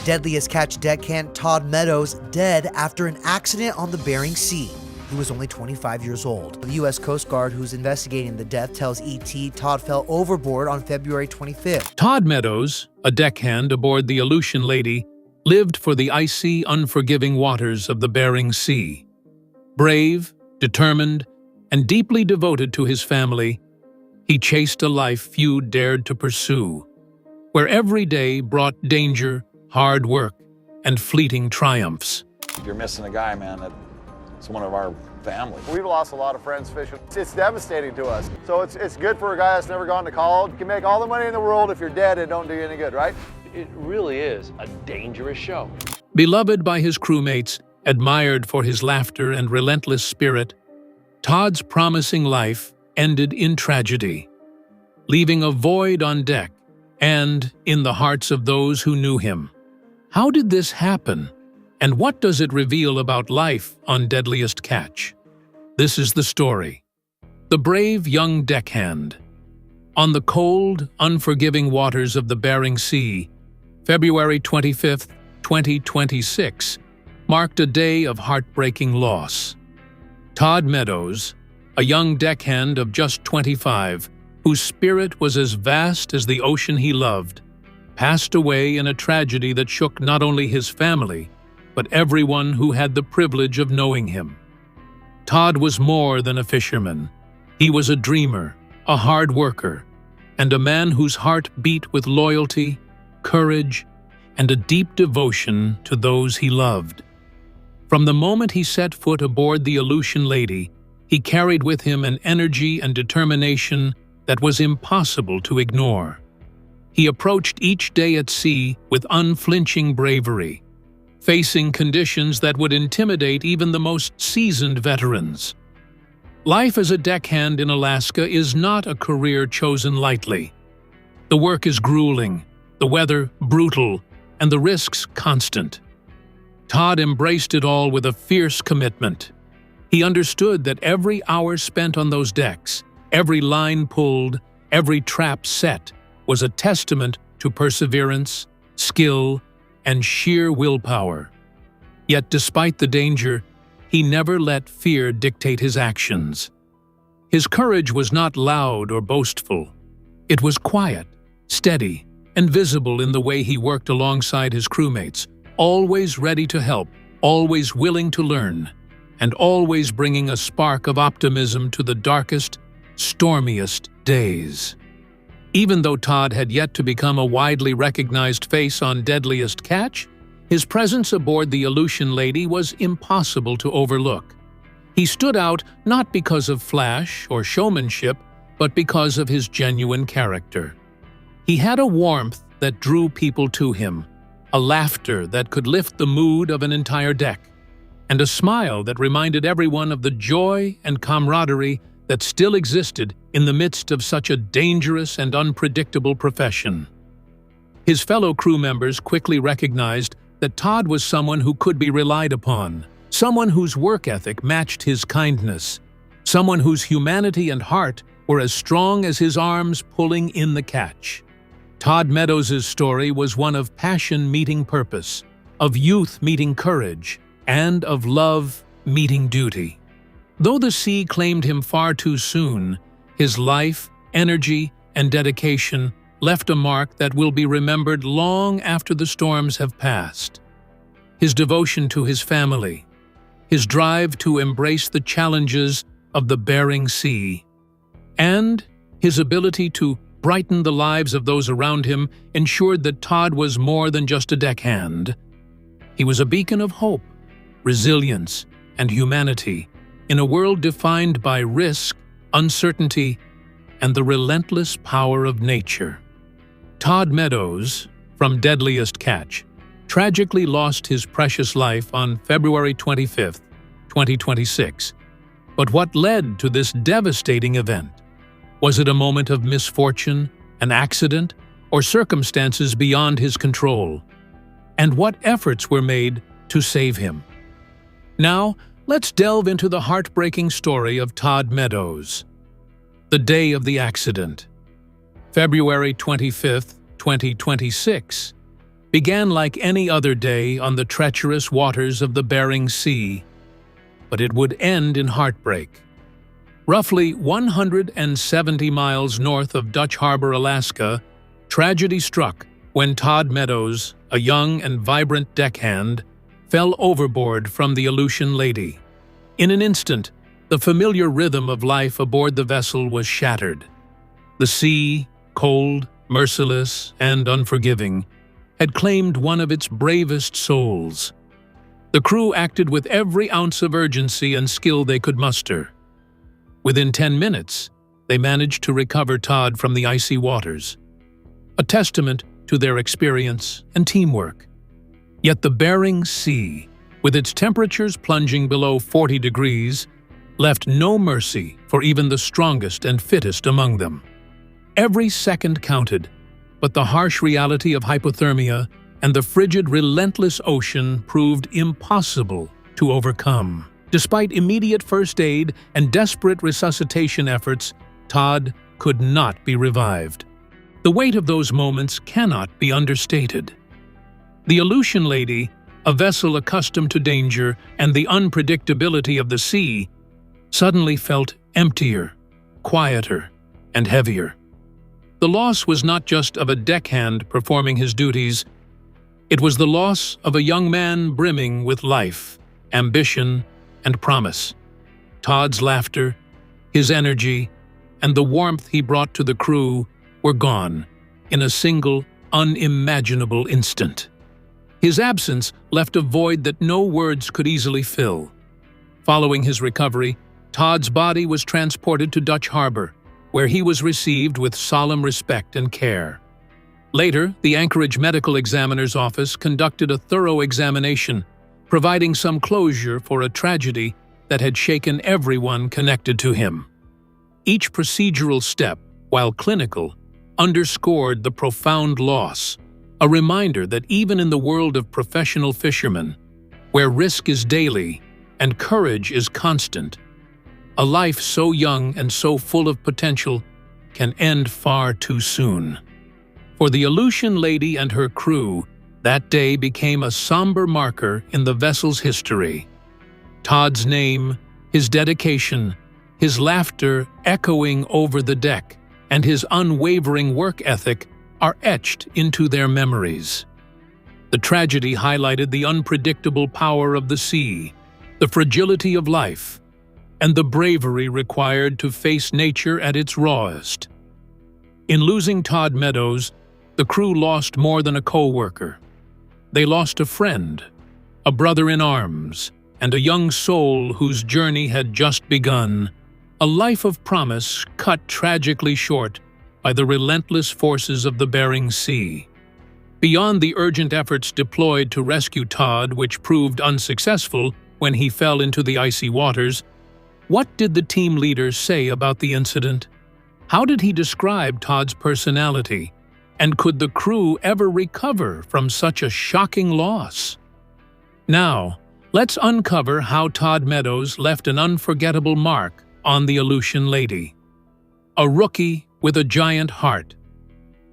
Deadliest Catch deckhand Todd Meadows dead after an accident on the Bering Sea. He was only 25 years old. The U.S. Coast Guard, who's investigating the death, tells ET Todd fell overboard on February 25th. Todd Meadows, a deckhand aboard the Aleutian Lady, lived for the icy, unforgiving waters of the Bering Sea. Brave, determined, and deeply devoted to his family, he chased a life few dared to pursue, where every day brought danger, hard work, and fleeting triumphs. You're missing a guy, man, that's one of our family. We've lost a lot of friends fishing. It's devastating to us. So it's good for a guy that's never gone to college. You can make all the money in the world if you're dead and don't do you any good, right? It really is a dangerous show. Beloved by his crewmates, admired for his laughter and relentless spirit, Todd's promising life ended in tragedy, leaving a void on deck and in the hearts of those who knew him. How did this happen, and what does it reveal about life on Deadliest Catch? This is the story. The brave young deckhand. On the cold, unforgiving waters of the Bering Sea, February 25, 2026, marked a day of heartbreaking loss. Todd Meadows, a young deckhand of just 25, whose spirit was as vast as the ocean he loved, passed away in a tragedy that shook not only his family, but everyone who had the privilege of knowing him. Todd was more than a fisherman. He was a dreamer, a hard worker, and a man whose heart beat with loyalty, courage, and a deep devotion to those he loved. From the moment he set foot aboard the Aleutian Lady, he carried with him an energy and determination that was impossible to ignore. He approached each day at sea with unflinching bravery, facing conditions that would intimidate even the most seasoned veterans. Life as a deckhand in Alaska is not a career chosen lightly. The work is grueling, the weather brutal, and the risks constant. Todd embraced it all with a fierce commitment. He understood that every hour spent on those decks, every line pulled, every trap set, was a testament to perseverance, skill, and sheer willpower. Yet despite the danger, he never let fear dictate his actions. His courage was not loud or boastful. It was quiet, steady, and visible in the way he worked alongside his crewmates, always ready to help, always willing to learn, and always bringing a spark of optimism to the darkest, stormiest days. Even though Todd had yet to become a widely recognized face on Deadliest Catch, his presence aboard the Aleutian Lady was impossible to overlook. He stood out not because of flash or showmanship, but because of his genuine character. He had a warmth that drew people to him, a laughter that could lift the mood of an entire deck, and a smile that reminded everyone of the joy and camaraderie that still existed in the midst of such a dangerous and unpredictable profession. His fellow crew members quickly recognized that Todd was someone who could be relied upon, someone whose work ethic matched his kindness, someone whose humanity and heart were as strong as his arms pulling in the catch. Todd Meadows' story was one of passion meeting purpose, of youth meeting courage, and of love meeting duty. Though the sea claimed him far too soon, his life, energy, and dedication left a mark that will be remembered long after the storms have passed. His devotion to his family, his drive to embrace the challenges of the Bering Sea, and his ability to brighten the lives of those around him ensured that Todd was more than just a deckhand. He was a beacon of hope, resilience, and humanity in a world defined by risk, uncertainty, and the relentless power of nature. Todd Meadows, from Deadliest Catch, tragically lost his precious life on February 25, 2026. But what led to this devastating event? Was it a moment of misfortune, an accident, or circumstances beyond his control? And what efforts were made to save him? Now, let's delve into the heartbreaking story of Todd Meadows. The day of the accident. February 25, 2026. began like any other day on the treacherous waters of the Bering Sea, but it would end in heartbreak. Roughly 170 miles north of Dutch Harbor, Alaska, tragedy struck when Todd Meadows, a young and vibrant deckhand, fell overboard from the Aleutian Lady. In an instant, the familiar rhythm of life aboard the vessel was shattered. The sea, cold, merciless, and unforgiving, had claimed one of its bravest souls. The crew acted with every ounce of urgency and skill they could muster. Within 10 minutes, they managed to recover Todd from the icy waters, a testament to their experience and teamwork. Yet the Bering Sea, with its temperatures plunging below 40 degrees, left no mercy for even the strongest and fittest among them. Every second counted, but the harsh reality of hypothermia and the frigid, relentless ocean proved impossible to overcome. Despite immediate first aid and desperate resuscitation efforts, Todd could not be revived. The weight of those moments cannot be understated. The Aleutian Lady, a vessel accustomed to danger and the unpredictability of the sea, suddenly felt emptier, quieter, and heavier. The loss was not just of a deckhand performing his duties, it was the loss of a young man brimming with life, ambition, and promise. Todd's laughter, his energy, and the warmth he brought to the crew were gone in a single, unimaginable instant. His absence left a void that no words could easily fill. Following his recovery, Todd's body was transported to Dutch Harbor, where he was received with solemn respect and care. Later, the Anchorage Medical Examiner's Office conducted a thorough examination, providing some closure for a tragedy that had shaken everyone connected to him. Each procedural step, while clinical, underscored the profound loss, a reminder that even in the world of professional fishermen, where risk is daily and courage is constant, a life so young and so full of potential can end far too soon. For the Aleutian Lady and her crew, that day became a somber marker in the vessel's history. Todd's name, his dedication, his laughter echoing over the deck, and his unwavering work ethic are etched into their memories. The tragedy highlighted the unpredictable power of the sea, the fragility of life, and the bravery required to face nature at its rawest. In losing Todd Meadows, the crew lost more than a co-worker. They lost a friend, a brother in arms, and a young soul whose journey had just begun, a life of promise cut tragically short by the relentless forces of the Bering Sea. Beyond the urgent efforts deployed to rescue Todd, which proved unsuccessful when he fell into the icy waters, what did the team leader say about the incident? How did he describe Todd's personality? And could the crew ever recover from such a shocking loss? Now, let's uncover how Todd Meadows left an unforgettable mark on the Aleutian Lady. A rookie with a giant heart.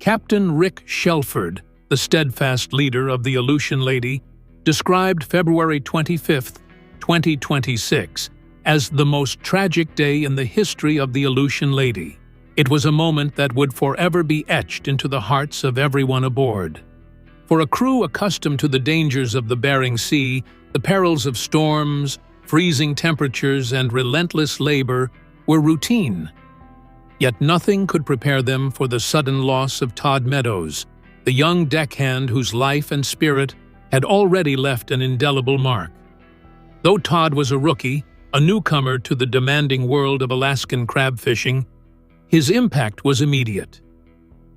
Captain Rick Shelford, the steadfast leader of the Aleutian Lady, described February 25, 2026, as the most tragic day in the history of the Aleutian Lady. It was a moment that would forever be etched into the hearts of everyone aboard. For a crew accustomed to the dangers of the Bering Sea, the perils of storms, freezing temperatures, and relentless labor were routine. Yet nothing could prepare them for the sudden loss of Todd Meadows, the young deckhand whose life and spirit had already left an indelible mark. Though Todd was a rookie, a newcomer to the demanding world of Alaskan crab fishing, his impact was immediate.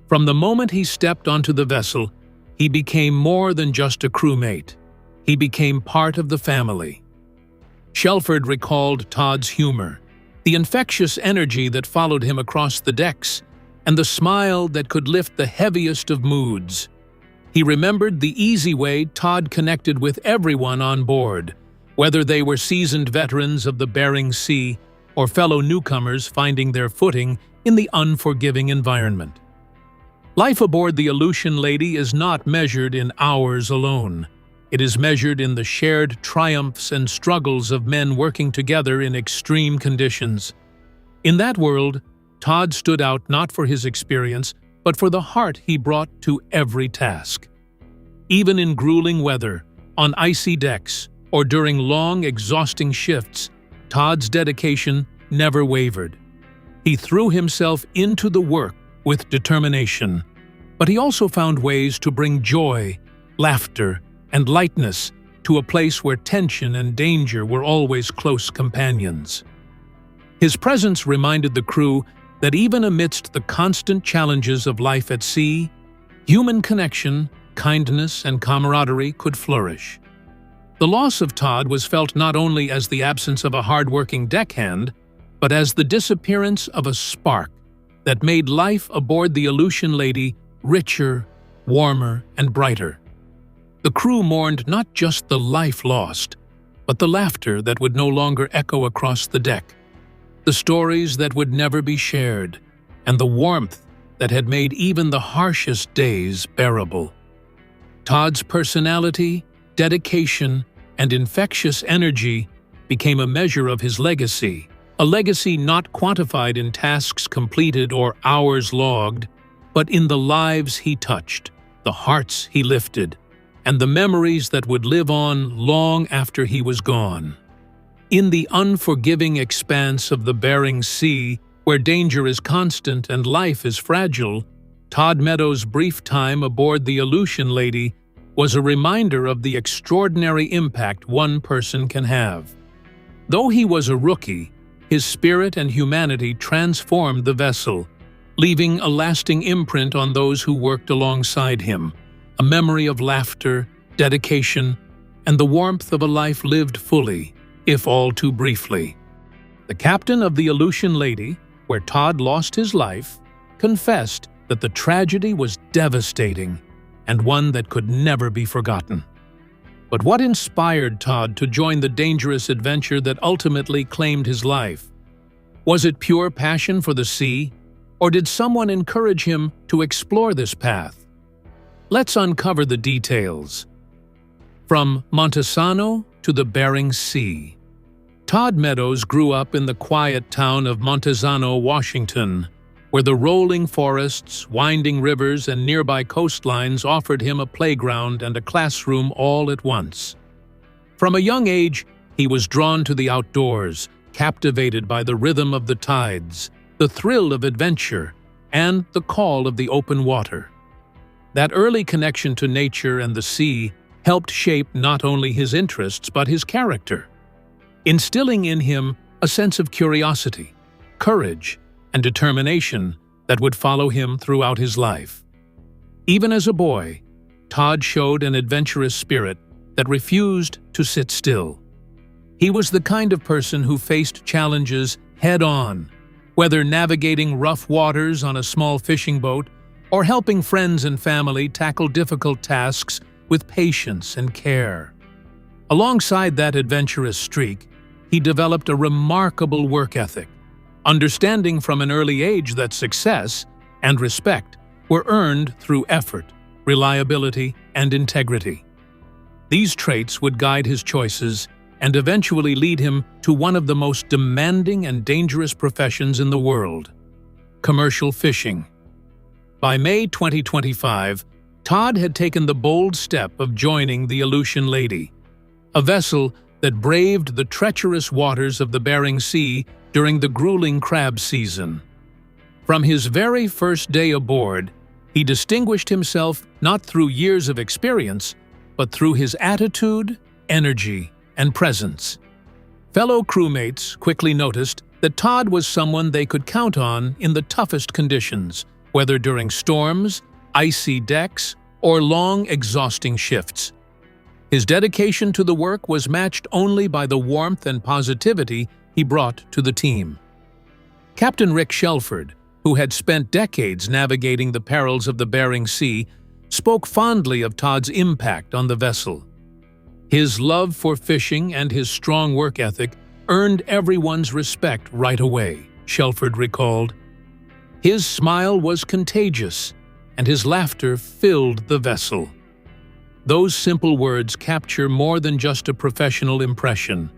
From the moment he stepped onto the vessel, he became more than just a crewmate. He became part of the family. Shelford recalled Todd's humor, the infectious energy that followed him across the decks, and the smile that could lift the heaviest of moods. He remembered the easy way Todd connected with everyone on board, whether they were seasoned veterans of the Bering Sea or fellow newcomers finding their footing in the unforgiving environment. Life aboard the Aleutian Lady is not measured in hours alone. It is measured in the shared triumphs and struggles of men working together in extreme conditions. In that world, Todd stood out not for his experience, but for the heart he brought to every task. Even in grueling weather, on icy decks, or during long, exhausting shifts, Todd's dedication never wavered. He threw himself into the work with determination, but he also found ways to bring joy, laughter, and lightness to a place where tension and danger were always close companions. His presence reminded the crew that even amidst the constant challenges of life at sea, human connection, kindness, and camaraderie could flourish. The loss of Todd was felt not only as the absence of a hard-working deckhand, but as the disappearance of a spark that made life aboard the Aleutian Lady richer, warmer, and brighter. The crew mourned not just the life lost, but the laughter that would no longer echo across the deck, the stories that would never be shared, and the warmth that had made even the harshest days bearable. Todd's personality, dedication, and infectious energy became a measure of his legacy, a legacy not quantified in tasks completed or hours logged, but in the lives he touched, the hearts he lifted, and the memories that would live on long after he was gone. In the unforgiving expanse of the Bering Sea, where danger is constant and life is fragile, Todd Meadows' brief time aboard the Aleutian Lady was a reminder of the extraordinary impact one person can have. Though he was a rookie, his spirit and humanity transformed the vessel, leaving a lasting imprint on those who worked alongside him, a memory of laughter, dedication, and the warmth of a life lived fully, if all too briefly. The captain of the Aleutian Lady, where Todd lost his life, confessed that the tragedy was devastating and one that could never be forgotten. But what inspired Todd to join the dangerous adventure that ultimately claimed his life? Was it pure passion for the sea, or did someone encourage him to explore this path? Let's uncover the details. From Montesano to the Bering Sea. Todd Meadows grew up in the quiet town of Montesano, Washington, where the rolling forests, winding rivers, and nearby coastlines offered him a playground and a classroom all at once. From a young age, he was drawn to the outdoors, captivated by the rhythm of the tides, the thrill of adventure, and the call of the open water. That early connection to nature and the sea helped shape not only his interests but his character, instilling in him a sense of curiosity, courage, and determination that would follow him throughout his life. Even as a boy, Todd showed an adventurous spirit that refused to sit still. He was the kind of person who faced challenges head-on, whether navigating rough waters on a small fishing boat or helping friends and family tackle difficult tasks with patience and care. Alongside that adventurous streak, he developed a remarkable work ethic, understanding from an early age that success and respect were earned through effort, reliability, and integrity. These traits would guide his choices and eventually lead him to one of the most demanding and dangerous professions in the world: commercial fishing. By May 2025, Todd had taken the bold step of joining the Aleutian Lady, a vessel that braved the treacherous waters of the Bering Sea during the grueling crab season. From his very first day aboard, he distinguished himself not through years of experience, but through his attitude, energy, and presence. Fellow crewmates quickly noticed that Todd was someone they could count on in the toughest conditions, whether during storms, icy decks, or long, exhausting shifts. His dedication to the work was matched only by the warmth and positivity he brought to the team. Captain Rick Shelford, who had spent decades navigating the perils of the Bering Sea, spoke fondly of Todd's impact on the vessel. His love for fishing and his strong work ethic earned everyone's respect right away, Shelford recalled. His smile was contagious, and his laughter filled the vessel. Those simple words capture more than just a professional impression.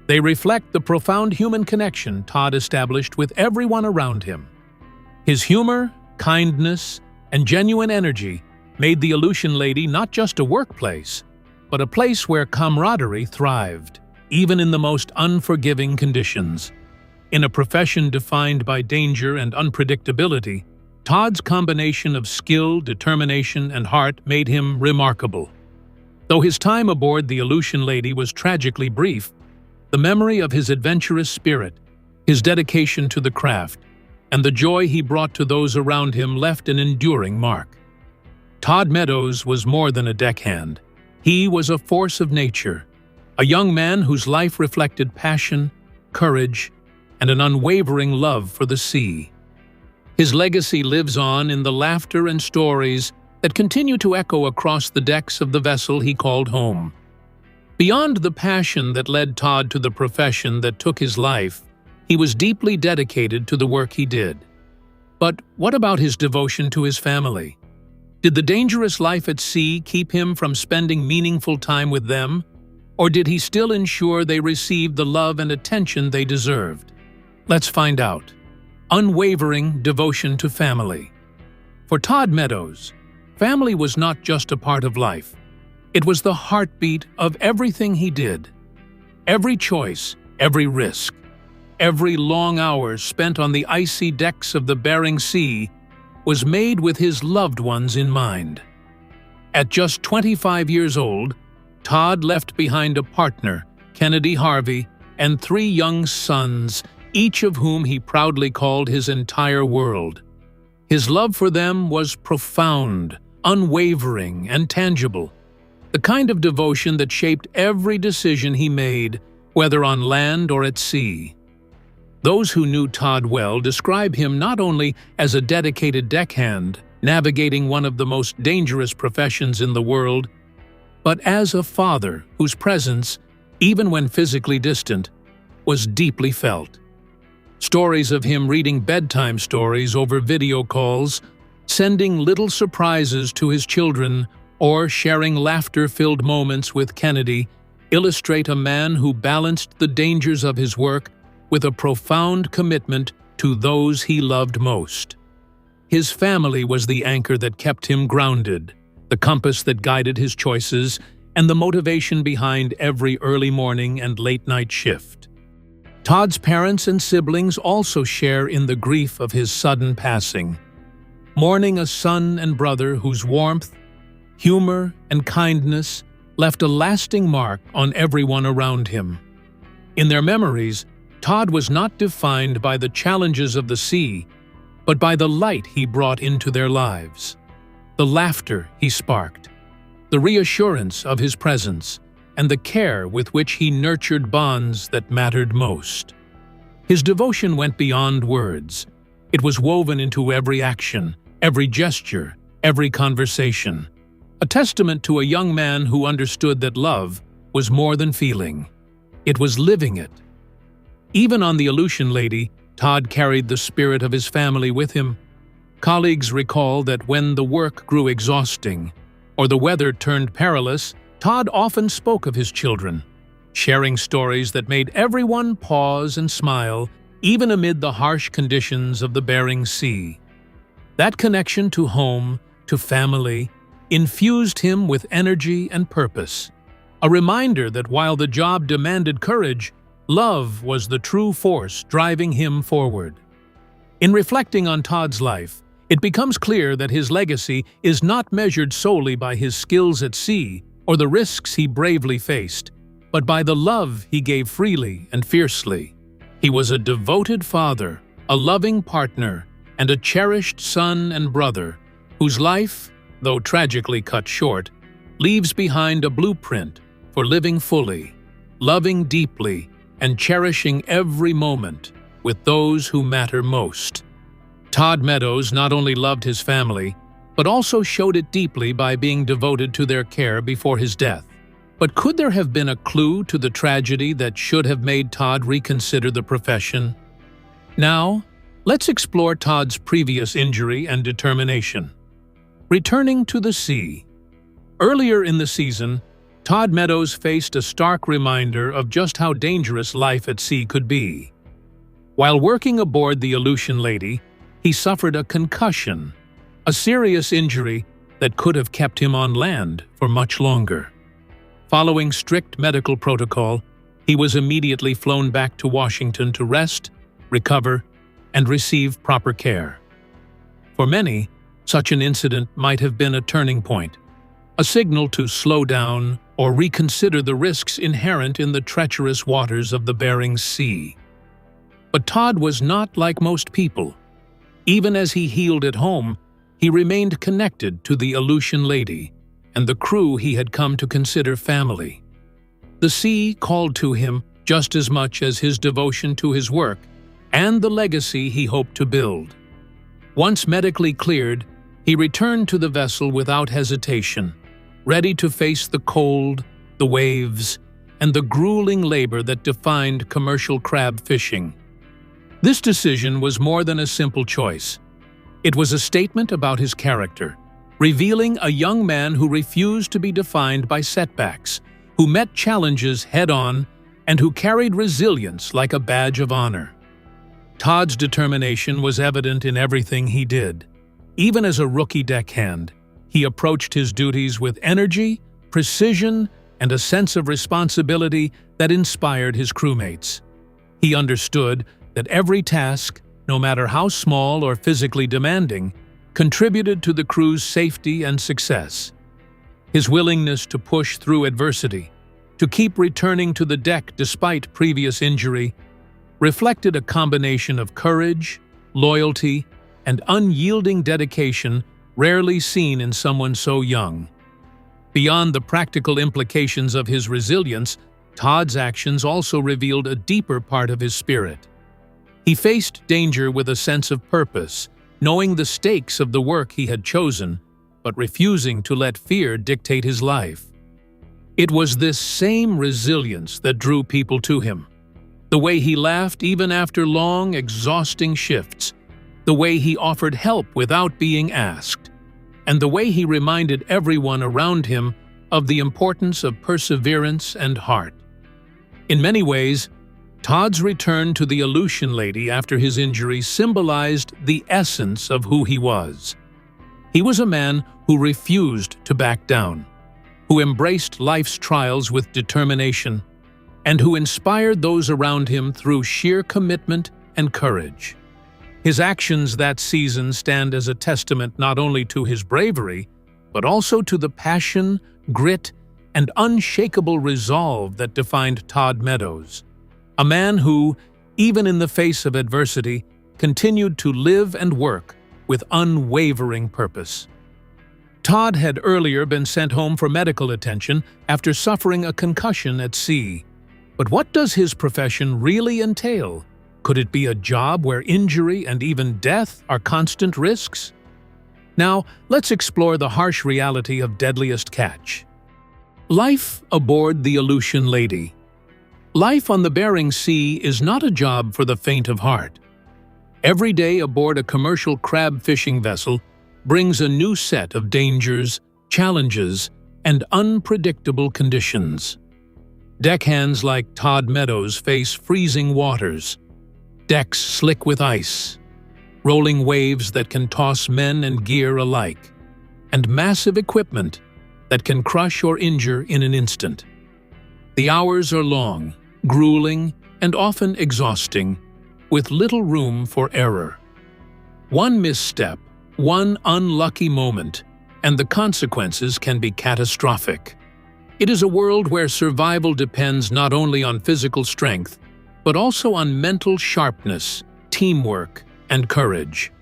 They reflect the profound human connection Todd established with everyone around him. His humor, kindness, and genuine energy made the Aleutian Lady not just a workplace, but a place where camaraderie thrived, even in the most unforgiving conditions. In a profession defined by danger and unpredictability, Todd's combination of skill, determination, and heart made him remarkable. Though his time aboard the Aleutian Lady was tragically brief, the memory of his adventurous spirit, his dedication to the craft, and the joy he brought to those around him left an enduring mark. Todd Meadows was more than a deckhand. He was a force of nature, a young man whose life reflected passion, courage, and an unwavering love for the sea. His legacy lives on in the laughter and stories that continue to echo across the decks of the vessel he called home. Beyond the passion that led Todd to the profession that took his life, he was deeply dedicated to the work he did. But what about his devotion to his family? Did the dangerous life at sea keep him from spending meaningful time with them? Or did he still ensure they received the love and attention they deserved? Let's find out. Unwavering devotion to family. For Todd Meadows, family was not just a part of life. It was the heartbeat of everything he did. Every choice, every risk, every long hour spent on the icy decks of the Bering Sea was made with his loved ones in mind. At just 25 years old, Todd left behind a partner, Kennedy Harvey, and 3 young sons, each of whom he proudly called his entire world. His love for them was profound, unwavering, and tangible, the kind of devotion that shaped every decision he made, whether on land or at sea. Those who knew Todd well describe him not only as a dedicated deckhand, navigating one of the most dangerous professions in the world, but as a father whose presence, even when physically distant, was deeply felt. Stories of him reading bedtime stories over video calls, sending little surprises to his children, or sharing laughter-filled moments with Kennedy illustrate a man who balanced the dangers of his work with a profound commitment to those he loved most. His family was the anchor that kept him grounded, the compass that guided his choices, and the motivation behind every early morning and late-night shift. Todd's parents and siblings also share in the grief of his sudden passing, mourning a son and brother whose warmth, humor, and kindness left a lasting mark on everyone around him. In their memories, Todd was not defined by the challenges of the sea, but by the light he brought into their lives, the laughter he sparked, the reassurance of his presence, and the care with which he nurtured bonds that mattered most. His devotion went beyond words. It was woven into every action, every gesture, every conversation, a testament to a young man who understood that love was more than feeling. It was living it. Even on the Aleutian Lady, Todd carried the spirit of his family with him. Colleagues recall that when the work grew exhausting, or the weather turned perilous, Todd often spoke of his children, sharing stories that made everyone pause and smile, even amid the harsh conditions of the Bering Sea. That connection to home, to family, infused him with energy and purpose, a reminder that while the job demanded courage, love was the true force driving him forward. In reflecting on Todd's life, it becomes clear that his legacy is not measured solely by his skills at sea or the risks he bravely faced, but by the love he gave freely and fiercely. He was a devoted father, a loving partner, and a cherished son and brother, whose life, though tragically cut short, leaves behind a blueprint for living fully, loving deeply, and cherishing every moment with those who matter most. Todd Meadows not only loved his family, but also showed it deeply by being devoted to their care before his death. But could there have been a clue to the tragedy that should have made Todd reconsider the profession? Now, let's explore Todd's previous injury and determination. Returning to the sea. Earlier in the season, Todd Meadows faced a stark reminder of just how dangerous life at sea could be. While working aboard the Aleutian Lady, he suffered a concussion, a serious injury that could have kept him on land for much longer. Following strict medical protocol, he was immediately flown back to Washington to rest, recover, and receive proper care. For many, such an incident might have been a turning point, a signal to slow down or reconsider the risks inherent in the treacherous waters of the Bering Sea. But Todd was not like most people. Even as he healed at home, he remained connected to the Aleutian Lady and the crew he had come to consider family. The sea called to him just as much as his devotion to his work and the legacy he hoped to build. Once medically cleared, he returned to the vessel without hesitation, ready to face the cold, the waves, and the grueling labor that defined commercial crab fishing. This decision was more than a simple choice. It was a statement about his character, revealing a young man who refused to be defined by setbacks, who met challenges head-on, and who carried resilience like a badge of honor. Todd's determination was evident in everything he did. Even as a rookie deckhand, he approached his duties with energy, precision, and a sense of responsibility that inspired his crewmates. He understood that every task, no matter how small or physically demanding, contributed to the crew's safety and success. His willingness to push through adversity, to keep returning to the deck despite previous injury, reflected a combination of courage, loyalty, and unyielding dedication rarely seen in someone so young. Beyond the practical implications of his resilience, Todd's actions also revealed a deeper part of his spirit. He faced danger with a sense of purpose, knowing the stakes of the work he had chosen, but refusing to let fear dictate his life. It was this same resilience that drew people to him. The way he laughed even after long, exhausting shifts, the way he offered help without being asked, and the way he reminded everyone around him of the importance of perseverance and heart. In many ways, Todd's return to the Aleutian Lady after his injury symbolized the essence of who he was. He was a man who refused to back down, who embraced life's trials with determination, and who inspired those around him through sheer commitment and courage. His actions that season stand as a testament not only to his bravery, but also to the passion, grit, and unshakable resolve that defined Todd Meadows, a man who, even in the face of adversity, continued to live and work with unwavering purpose. Todd had earlier been sent home for medical attention after suffering a concussion at sea. But what does his profession really entail? Could it be a job where injury and even death are constant risks? Now, let's explore the harsh reality of Deadliest Catch. Life aboard the Aleutian Lady. Life on the Bering Sea is not a job for the faint of heart. Every day aboard a commercial crab fishing vessel brings a new set of dangers, challenges, and unpredictable conditions. Deckhands like Todd Meadows face freezing waters, decks slick with ice, rolling waves that can toss men and gear alike, and massive equipment that can crush or injure in an instant. The hours are long, grueling, and often exhausting, with little room for error. One misstep, one unlucky moment, and the consequences can be catastrophic. It is a world where survival depends not only on physical strength, but also on mental sharpness, teamwork, and courage.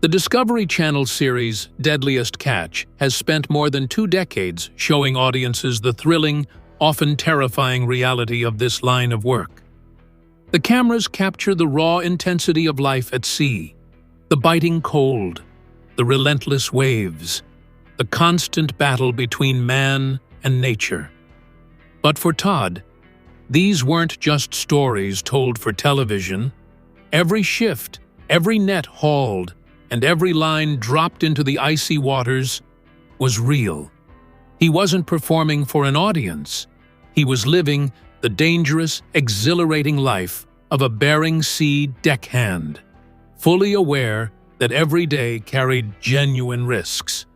The Discovery Channel series Deadliest Catch has spent more than 2 decades showing audiences the thrilling, often terrifying reality of this line of work. The cameras capture the raw intensity of life at sea, the biting cold, the relentless waves, the constant battle between man and nature. But for Todd, these weren't just stories told for television. Every shift, every net hauled, and every line dropped into the icy waters was real. He wasn't performing for an audience. He was living the dangerous, exhilarating life of a Bering Sea deckhand, fully aware that every day carried genuine risks.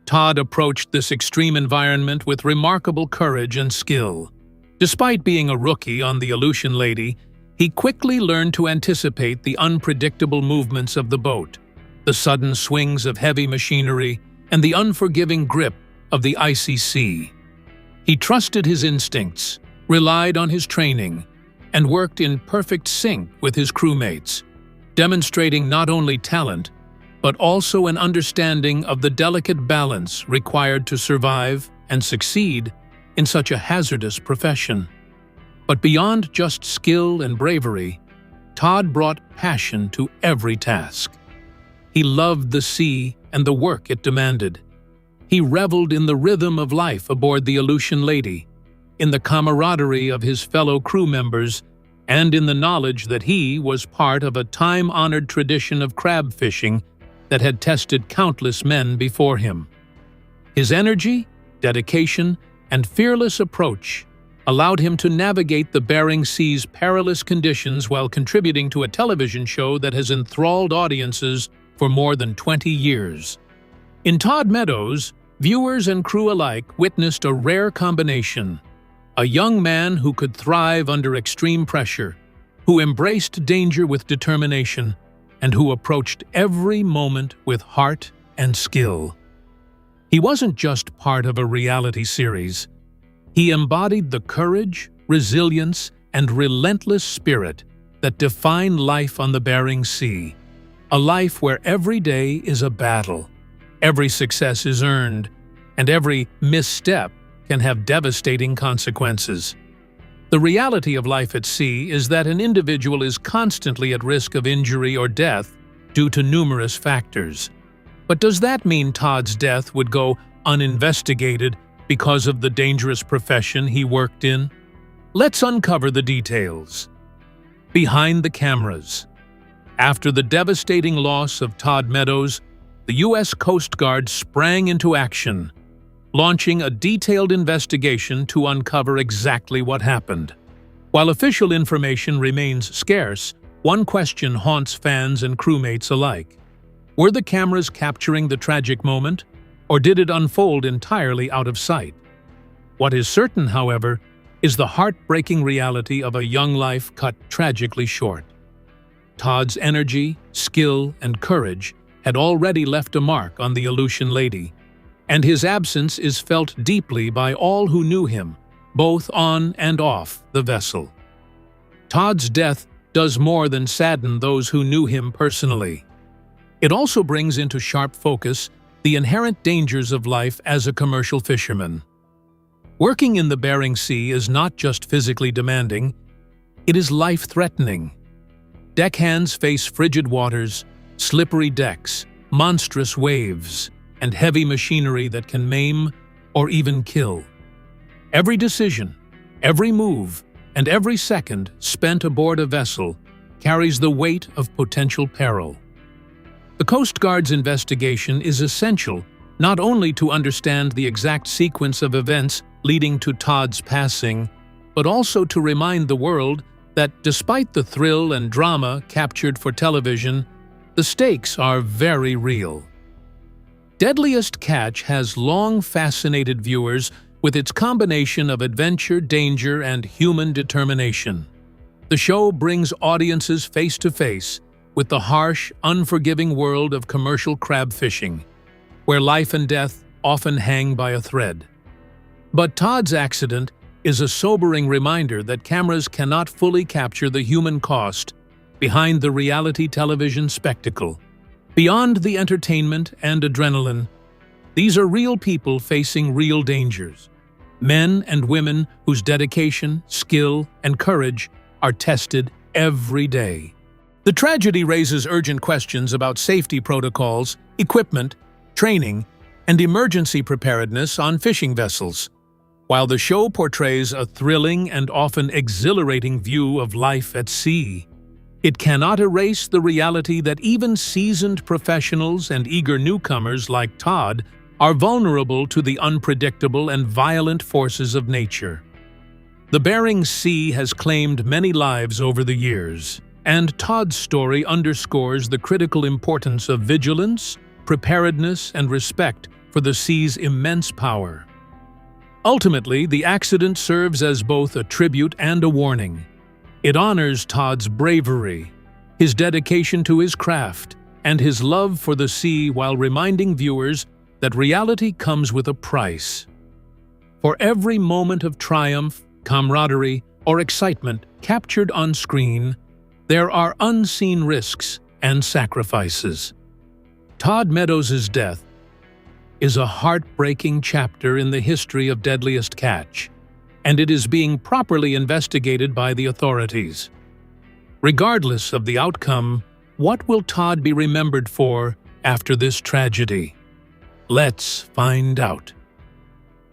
Todd approached this extreme environment with remarkable courage and skill. Despite being a rookie on the Aleutian Lady, he quickly learned to anticipate the unpredictable movements of the boat, the sudden swings of heavy machinery, and the unforgiving grip of the icy sea. He trusted his instincts, relied on his training, and worked in perfect sync with his crewmates, demonstrating not only talent, but also an understanding of the delicate balance required to survive and succeed in such a hazardous profession. But beyond just skill and bravery, Todd brought passion to every task. He loved the sea and the work it demanded. He reveled in the rhythm of life aboard the Aleutian Lady, in the camaraderie of his fellow crew members, and in the knowledge that he was part of a time-honored tradition of crab fishing that had tested countless men before him. His energy, dedication, and fearless approach allowed him to navigate the Bering Sea's perilous conditions while contributing to a television show that has enthralled audiences for more than 20 years. In Todd Meadows, viewers and crew alike witnessed a rare combination: a young man who could thrive under extreme pressure, who embraced danger with determination, and who approached every moment with heart and skill. He wasn't just part of a reality series. He embodied the courage, resilience, and relentless spirit that define life on the Bering Sea, a life where every day is a battle, every success is earned, and every misstep can have devastating consequences. The reality of life at sea is that an individual is constantly at risk of injury or death due to numerous factors. But does that mean Todd's death would go uninvestigated because of the dangerous profession he worked in? Let's uncover the details. Behind the cameras. After the devastating loss of Todd Meadows, the U.S. Coast Guard sprang into action, launching a detailed investigation to uncover exactly what happened. While official information remains scarce, one question haunts fans and crewmates alike. Were the cameras capturing the tragic moment, or did it unfold entirely out of sight? What is certain, however, is the heartbreaking reality of a young life cut tragically short. Todd's energy, skill, and courage had already left a mark on the Aleutian Lady, and his absence is felt deeply by all who knew him, both on and off the vessel. Todd's death does more than sadden those who knew him personally. It also brings into sharp focus the inherent dangers of life as a commercial fisherman. Working in the Bering Sea is not just physically demanding, it is life-threatening. Deckhands face frigid waters, slippery decks, monstrous waves, and heavy machinery that can maim or even kill. Every decision, every move, and every second spent aboard a vessel carries the weight of potential peril. The Coast Guard's investigation is essential not only to understand the exact sequence of events leading to Todd's passing, but also to remind the world that despite the thrill and drama captured for television, the stakes are very real. Deadliest Catch has long fascinated viewers with its combination of adventure, danger, and human determination. The show brings audiences face to face with the harsh, unforgiving world of commercial crab fishing, where life and death often hang by a thread. But Todd's accident is a sobering reminder that cameras cannot fully capture the human cost behind the reality television spectacle. Beyond the entertainment and adrenaline, these are real people facing real dangers. Men and women whose dedication, skill, and courage are tested every day. The tragedy raises urgent questions about safety protocols, equipment, training, and emergency preparedness on fishing vessels. While the show portrays a thrilling and often exhilarating view of life at sea, It cannot erase the reality that even seasoned professionals and eager newcomers like Todd are vulnerable to the unpredictable and violent forces of nature. The Bering Sea has claimed many lives over the years, and Todd's story underscores the critical importance of vigilance, preparedness, and respect for the sea's immense power. Ultimately, the accident serves as both a tribute and a warning. It honors Todd's bravery, his dedication to his craft, and his love for the sea while reminding viewers that reality comes with a price. For every moment of triumph, camaraderie, or excitement captured on screen, there are unseen risks and sacrifices. Todd Meadows' death is a heartbreaking chapter in the history of Deadliest Catch, and it is being properly investigated by the authorities. Regardless of the outcome, what will Todd be remembered for after this tragedy? Let's find out.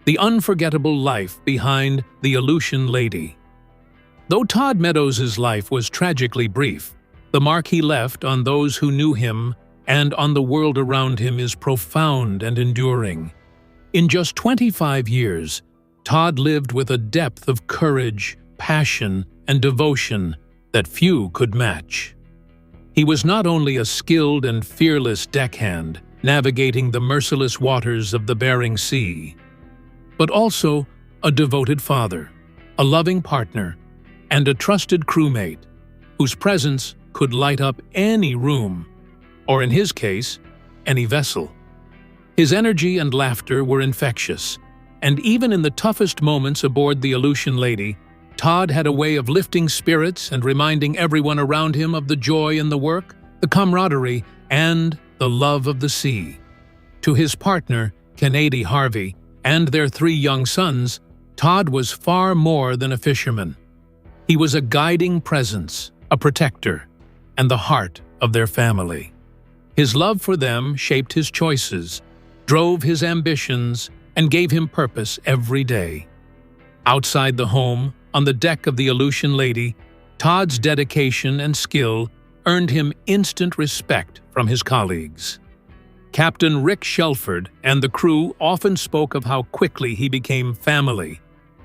The unforgettable life behind the Aleutian Lady. Though Todd Meadows' life was tragically brief, the mark he left on those who knew him and on the world around him is profound and enduring. In just 25 years, Todd lived with a depth of courage, passion, and devotion that few could match. He was not only a skilled and fearless deckhand navigating the merciless waters of the Bering Sea, but also a devoted father, a loving partner, and a trusted crewmate whose presence could light up any room, or in his case, any vessel. His energy and laughter were infectious, and even in the toughest moments aboard the Aleutian Lady, Todd had a way of lifting spirits and reminding everyone around him of the joy in the work, the camaraderie, and the love of the sea. To his partner, Kennedy Harvey, and their 3 young sons, Todd was far more than a fisherman. He was a guiding presence, a protector, and the heart of their family. His love for them shaped his choices, drove his ambitions, and gave him purpose every day. Outside the home, on the deck of the Aleutian Lady, Todd's dedication and skill earned him instant respect from his colleagues. Captain Rick Shelford and the crew often spoke of how quickly he became family,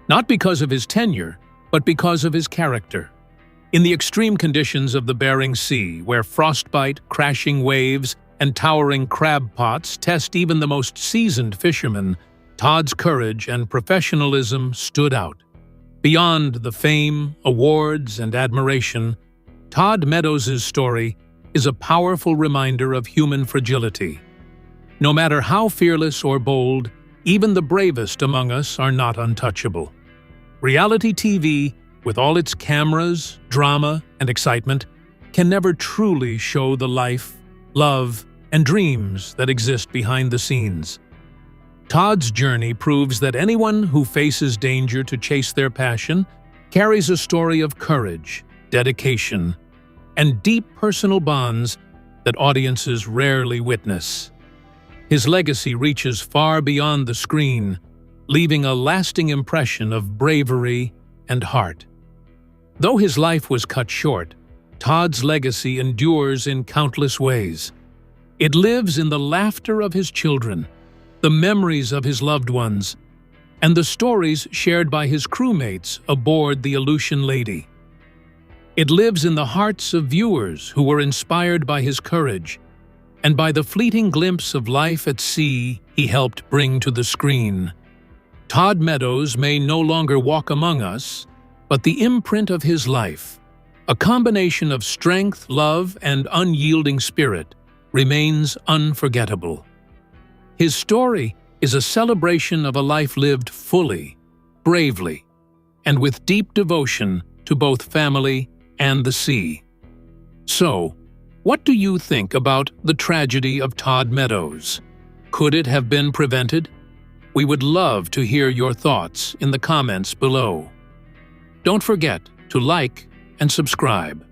not because of his tenure, but because of his character. In the extreme conditions of the Bering Sea, where frostbite, crashing waves, and towering crab pots test even the most seasoned fishermen, Todd's courage and professionalism stood out. Beyond the fame, awards, and admiration, Todd Meadows' story is a powerful reminder of human fragility. No matter how fearless or bold, even the bravest among us are not untouchable. Reality TV, with all its cameras, drama, and excitement, can never truly show the life, love, and dreams that exist behind the scenes. Todd's journey proves that anyone who faces danger to chase their passion carries a story of courage, dedication, and deep personal bonds that audiences rarely witness. His legacy reaches far beyond the screen, leaving a lasting impression of bravery and heart. Though his life was cut short, Todd's legacy endures in countless ways. It lives in the laughter of his children, the memories of his loved ones, and the stories shared by his crewmates aboard the Aleutian Lady. It lives in the hearts of viewers who were inspired by his courage and by the fleeting glimpse of life at sea he helped bring to the screen. Todd Meadows may no longer walk among us, but the imprint of his life, a combination of strength, love, and unyielding spirit, remains unforgettable. His story is a celebration of a life lived fully, bravely, and with deep devotion to both family and the sea. So, what do you think about the tragedy of Todd Meadows? Could it have been prevented? We would love to hear your thoughts in the comments below. Don't forget to like and subscribe.